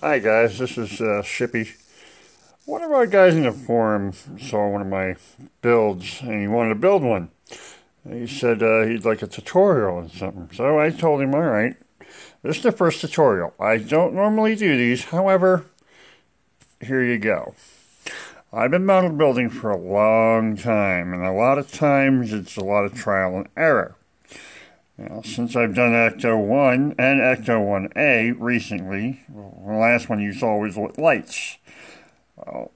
Hi guys, this is Shippy. One of our guys in the forum saw one of my builds and he wanted to build one. He said he'd like a tutorial on something. So I told him, alright, this is the first tutorial. I don't normally do these, however, here you go. I've been model building for a long time, and a lot of times it's a lot of trial and error. Now, since I've done Ecto 1 and Ecto 1A recently, the last one you saw was with lights. Well,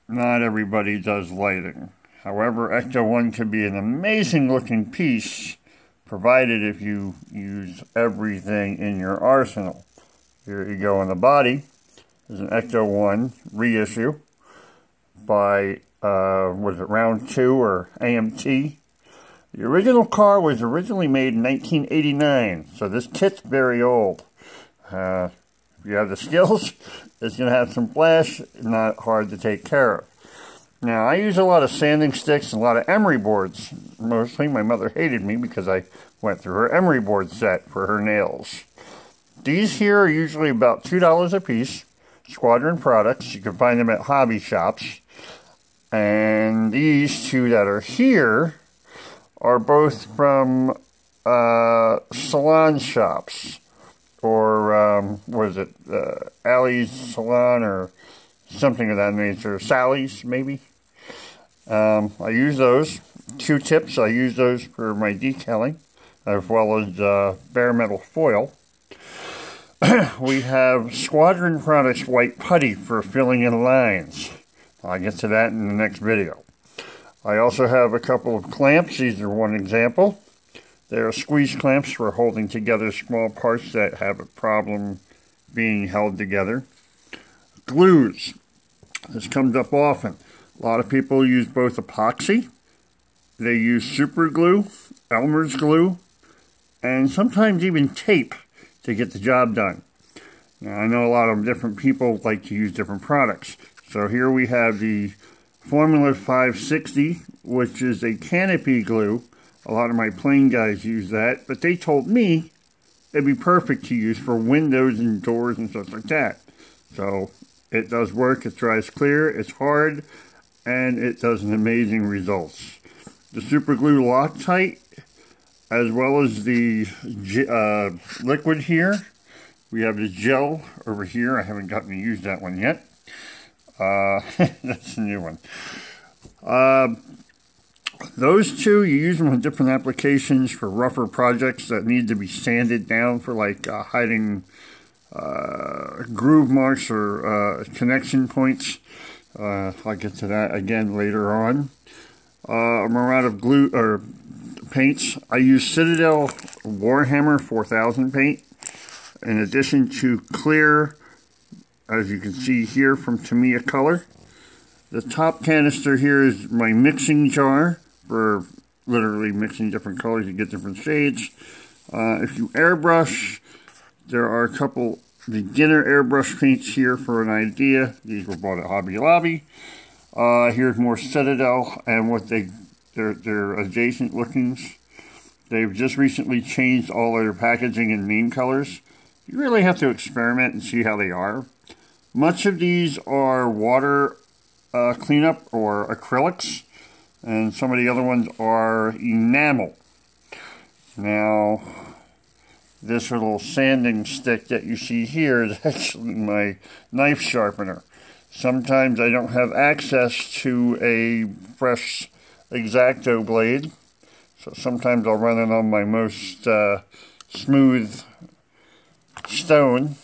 not everybody does lighting. However, Ecto 1 can be an amazing looking piece, provided if you use everything in your arsenal. Here you go on the body. There's an Ecto 1 reissue by, was it Round 2 or AMT? The original car was originally made in 1989, so this kit's very old. If you have the skills, it's going to have some flash, not hard to take care of. Now, I use a lot of sanding sticks and a lot of emery boards. Mostly, my mother hated me because I went through her emery board set for her nails. These here are usually about $2 a piece. Squadron products. You can find them at hobby shops. And these two that are here are both from salon shops, or what is it, Allie's Salon, or something of that nature, Sally's maybe. I use those. Q-tips, I use those for my detailing, as well as bare metal foil. We have Squadron Products white putty for filling in lines. I'll get to that in the next video. I also have a couple of clamps. These are one example. They are squeeze clamps for holding together small parts that have a problem being held together. Glues. This comes up often. A lot of people use both epoxy. They use super glue, Elmer's glue, and sometimes even tape to get the job done. Now, I know a lot of different people like to use different products. So here we have the Formula 560, which is a canopy glue. A lot of my plane guys use that, but they told me it'd be perfect to use for windows and doors and stuff like that. So it does work, it dries clear, it's hard, and it does an amazing results. The super glue Loctite, as well as the liquid here. We have the gel over here. I haven't gotten to use that one yet. That's a new one. Those two, you use them on different applications for rougher projects that need to be sanded down for like hiding groove marks or connection points. I'll get to that again later on. I'm out of glue or paints. I use Citadel Warhammer 4000 paint in addition to clear, as you can see here, from Tamiya Color. The top canister here is my mixing jar for literally mixing different colors. You get different shades. If you airbrush, there are a couple beginner airbrush paints here for an idea. These were bought at Hobby Lobby. Here's more Citadel and what their adjacent lookings. They've just recently changed all their packaging and name colors. You really have to experiment and see how they are. Much of these are water cleanup or acrylics, and some of the other ones are enamel. Now, this little sanding stick that you see here is actually my knife sharpener. Sometimes I don't have access to a fresh X-Acto blade, so sometimes I'll run it on my most smooth stone,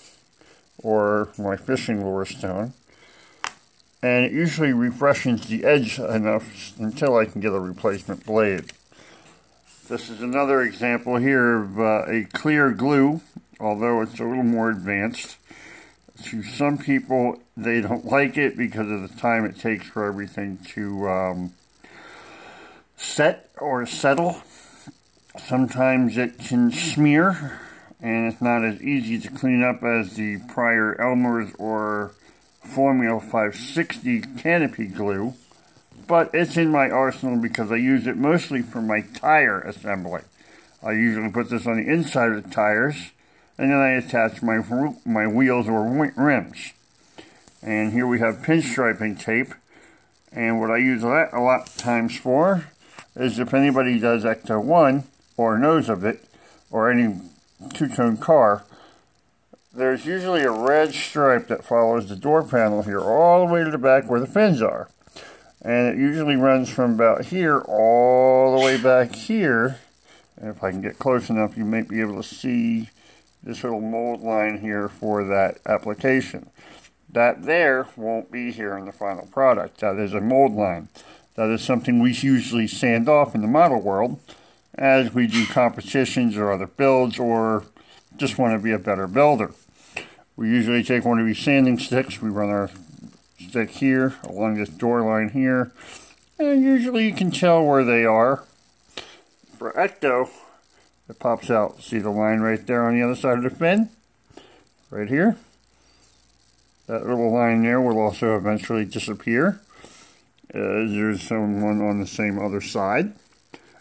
or my fishing lure stone, and it usually refreshes the edge enough until I can get a replacement blade. This is another example here of a clear glue, although it's a little more advanced. To some people, they don't like it because of the time it takes for everything to set or settle. Sometimes it can smear, and it's not as easy to clean up as the prior Elmer's or Formula 560 canopy glue, but it's in my arsenal because I use it mostly for my tire assembly. I usually put this on the inside of the tires, and then I attach my wheels or rims. And here we have pinstriping tape, and what I use that a lot of times for is if anybody does Ecto 1 or knows of it, or any two-tone car, there's usually a red stripe that follows the door panel here all the way to the back where the fins are. And it usually runs from about here all the way back here. And if I can get close enough, you might be able to see this little mold line here for that application. That there won't be here in the final product. That is a mold line. That is something we usually sand off in the model world as we do competitions or other builds or just want to be a better builder. We usually take one of these sanding sticks. We run our stick here along this door line here, and usually you can tell where they are. For Ecto, it pops out. See the line right there on the other side of the fin? Right here. That little line there will also eventually disappear. There's someone on the same other side.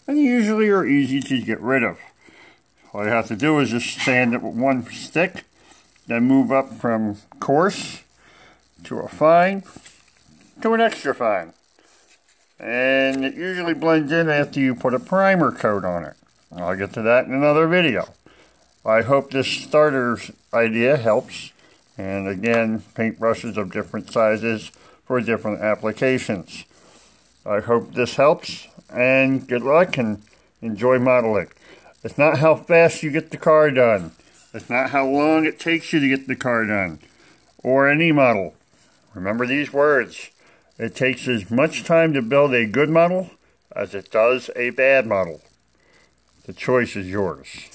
And usually are easy to get rid of. All you have to do is just sand it with one stick, then move up from coarse to a fine to an extra fine. And it usually blends in after you put a primer coat on it. I'll get to that in another video. I hope this starter idea helps. And again, paintbrushes of different sizes for different applications. I hope this helps, and good luck and enjoy modeling. It's not how fast you get the car done. It's not how long it takes you to get the car done, or any model. Remember these words. It takes as much time to build a good model as it does a bad model. The choice is yours.